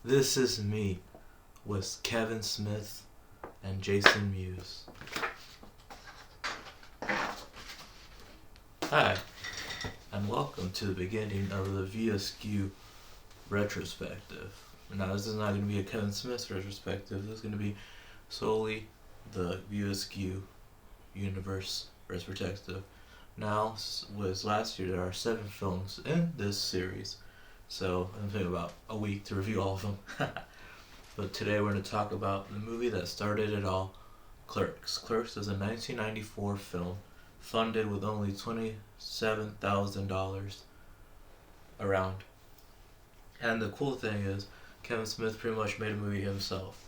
This is me with Kevin Smith and Jason Mewes. Hi, and welcome to the beginning of the Askew Retrospective. Now, this is not going to be a Kevin Smith retrospective. This is going to be solely the Askew universe retrospective. Now, was last year, there are 7 films in this series, so I'm taking about a week to review all of them. But today we're going to talk about the movie that started it all, Clerks. Clerks is a 1994 film funded with only $27,000 around. And the cool thing is, Kevin Smith pretty much made a movie himself.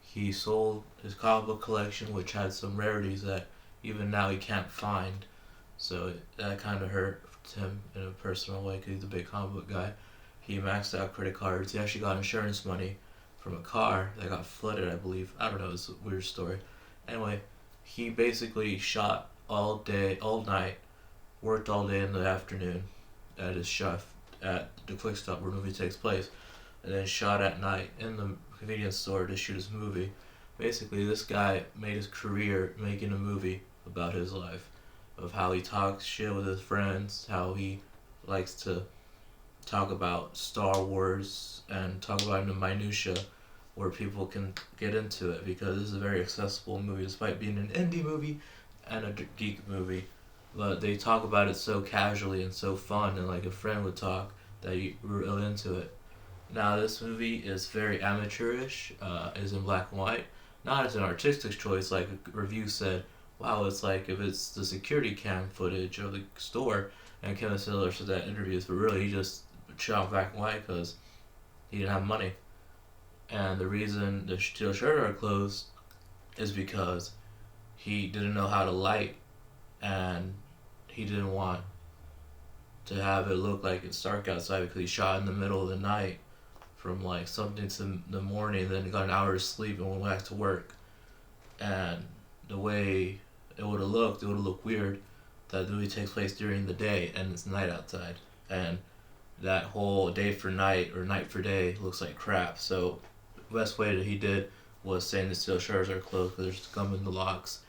He sold his comic book collection, which had some rarities that even now he can't find. So that kind of hurt him in a personal way because he's a big comic book guy. He maxed out credit cards. He actually got insurance money from a car that got flooded, I believe. I don't know, it's a weird story. Anyway, he basically shot all day, all night, worked all day in the afternoon at his chef at the quick stop where the movie takes place, and then shot at night in the convenience store to shoot his movie. Basically, this guy made his career making a movie about his life, of how he talks shit with his friends, how he likes to talk about Star Wars and talk about it in minutia where people can get into it, because this is a very accessible movie despite being an indie movie and a geek movie. But they talk about it so casually and so fun, and like a friend would talk, that you were real into it. Now, this movie is very amateurish, is in black and white. Not as an artistic choice, like a review said, wow, it's like if it's the security cam footage of the store, and Kevin Stiller said that in interviews, but really he just shot black and white because he didn't have money. And the reason the steel shutters are closed is because he didn't know how to light, and he didn't want to have it look like it's dark outside because he shot in the middle of the night from like something to the morning, then he got an hour of sleep and went back to work. And the way it would have looked weird that the movie takes place during the day and it's night outside. And that whole day for night or night for day looks like crap. So the best way that he did was saying the steel shutters are closed because there's gum in the locks.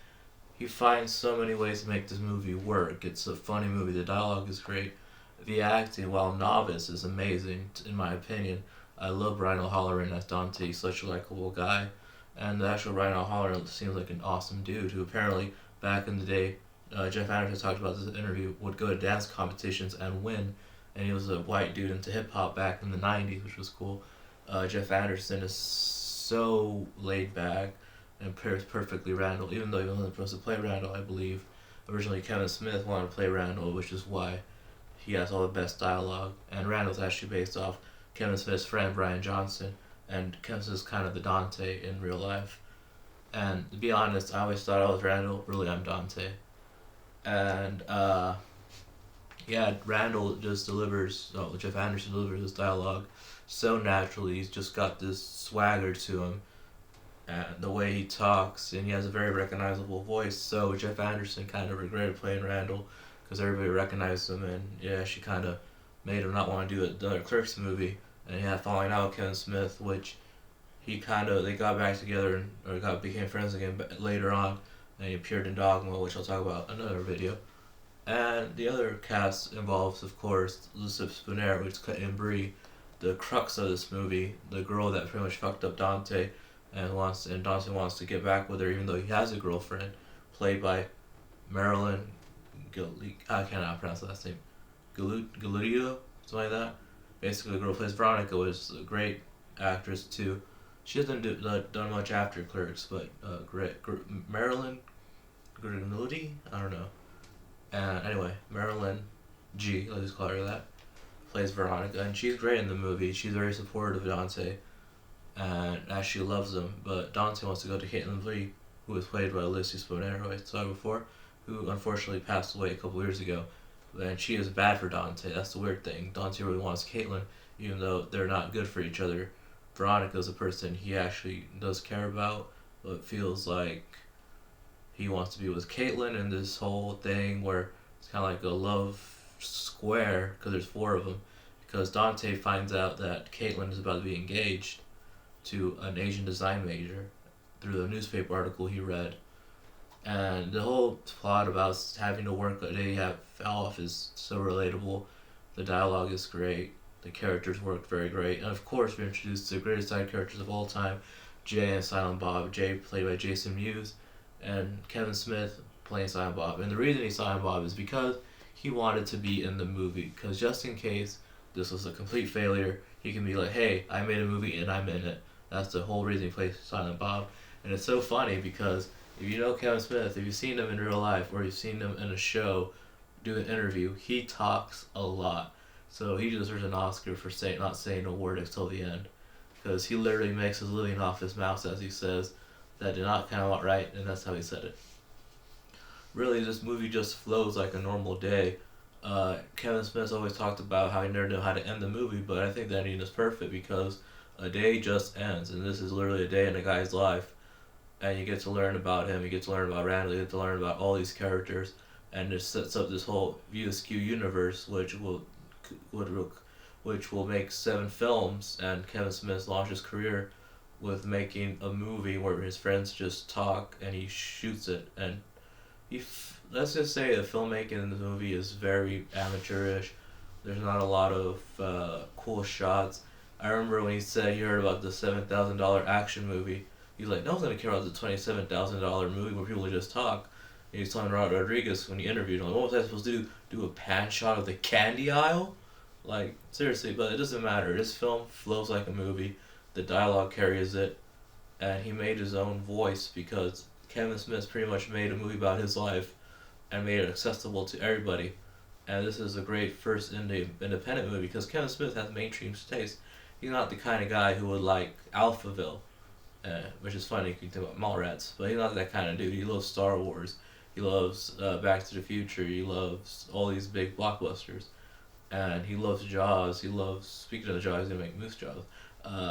He finds so many ways to make this movie work. It's a funny movie. The dialogue is great. The acting, while novice, is amazing, in my opinion. I love Ryan O'Halloran as Dante. He's such a likable guy. And the actual Ryan O'Halloran seems like an awesome dude who apparently, back in the day, Jeff Anderson talked about this interview, would go to dance competitions and win. And he was a white dude into hip-hop back in the 90s, which was cool. Jeff Anderson is so laid back and pairs perfectly Randall, even though he wasn't supposed to play Randall, I believe. Originally, Kevin Smith wanted to play Randall, which is why he has all the best dialogue. And Randall's actually based off Kevin Smith's friend, Brian Johnson, and Kevin Smith's kind of the Dante in real life. And to be honest, I always thought I was Randall. Really, I'm Dante. And, Randall just delivers, Jeff Anderson delivers his dialogue so naturally. He's just got this swagger to him, and the way he talks, and he has a very recognizable voice. So Jeff Anderson kind of regretted playing Randall because everybody recognized him, and she kind of made him not want to do the other Clerks movie. And he had falling out with Kevin Smith, which they got back together became friends again later on, and he appeared in Dogma, which I'll talk about in another video. And the other cast involves, of course, Elizabeth Spooner, which is in Brie, the crux of this movie, the girl that pretty much fucked up Dante, and Dante wants to get back with her even though he has a girlfriend, played by Marilyn I cannot pronounce the last name. Galudio? Something like that. Basically, the girl who plays Veronica was a great actress too. She hasn't done much after Clerks, but Marilyn Granudi? I don't know. And anyway, Marilyn G, let's just call her that, plays Veronica, and she's great in the movie. She's very supportive of Dante, and actually loves him. But Dante wants to go to Caitlin Lee, who was played by Lucy Spooner, who I saw before, who unfortunately passed away a couple years ago. And she is bad for Dante. That's the weird thing. Dante really wants Caitlin, even though they're not good for each other. Veronica's a person he actually does care about, but feels like he wants to be with Caitlin, and this whole thing where it's kind of like a love square, because there's 4 of them, because Dante finds out that Caitlin is about to be engaged, to an Asian design major through a newspaper article he read. And the whole plot about having to work a day you have off is so relatable. The dialogue is great. The characters work very great. And of course, we're introduced to the greatest side characters of all time, Jay and Silent Bob. Jay played by Jason Mewes, and Kevin Smith playing Silent Bob. And the reason he's Silent Bob is because he wanted to be in the movie. Because just in case this was a complete failure, he can be like, hey, I made a movie and I'm in it. That's the whole reason he plays Silent Bob. And it's so funny because if you know Kevin Smith, if you've seen him in real life or you've seen him in a show do an interview, he talks a lot. So he deserves an Oscar for not saying a word until the end. Because he literally makes his living off his mouth, as he says, that did not come out right, and that's how he said it. Really, this movie just flows like a normal day. Kevin Smith always talked about how he never knew how to end the movie, but I think the ending is perfect because a day just ends, and this is literally a day in a guy's life. And you get to learn about him, you get to learn about Randall, you get to learn about all these characters, and it sets up this whole Askew universe, which will make 7 films, and Kevin Smith launched his career with making a movie where his friends just talk and he shoots it. And let's just say the filmmaking in the movie is very amateurish. There's not a lot of cool shots. I remember when he said he heard about the $7,000 action movie. He's like, no one's gonna care about the $27,000 movie where people just talk. And he's telling Robert Rodriguez when he interviewed him, what was I supposed to do? Do a pan shot of the candy aisle? Like, seriously, but it doesn't matter. This film flows like a movie. The dialogue carries it. And he made his own voice because Kevin Smith pretty much made a movie about his life and made it accessible to everybody. And this is a great first independent movie because Kevin Smith has mainstream taste. He's not the kind of guy who would like Alphaville, which is funny if you think about Mallrats, but he's not that kind of dude. He loves Star Wars. He loves Back to the Future. He loves all these big blockbusters. And he loves Jaws. He loves, speaking of the Jaws, he's going to make Moose Jaws.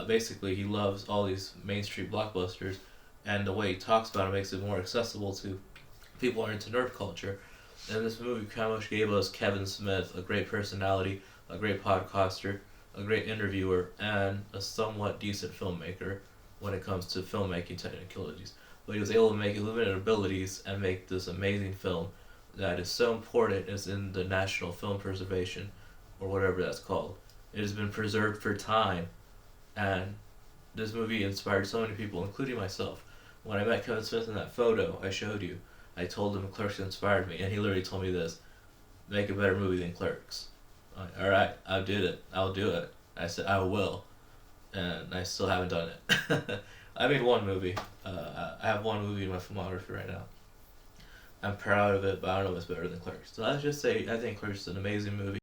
Basically, he loves all these mainstream blockbusters, and the way he talks about it makes it more accessible to people who are into nerd culture. And this movie kind of gave us Kevin Smith, a great personality, a great podcaster, a great interviewer, and a somewhat decent filmmaker when it comes to filmmaking technicalities. But he was able to make his limited abilities and make this amazing film that is so important. It's in the National Film Preservation, or whatever that's called. It has been preserved for time, and this movie inspired so many people, including myself. When I met Kevin Smith in that photo I showed you, I told him Clerks inspired me, and he literally told me this: make a better movie than Clerks. I'm like, alright, I did it. I'll do it. I said, I will. And I still haven't done it. I made one movie. I have one movie in my filmography right now. I'm proud of it, but I don't know if it's better than Clerks. So let's just say I think Clerks is an amazing movie.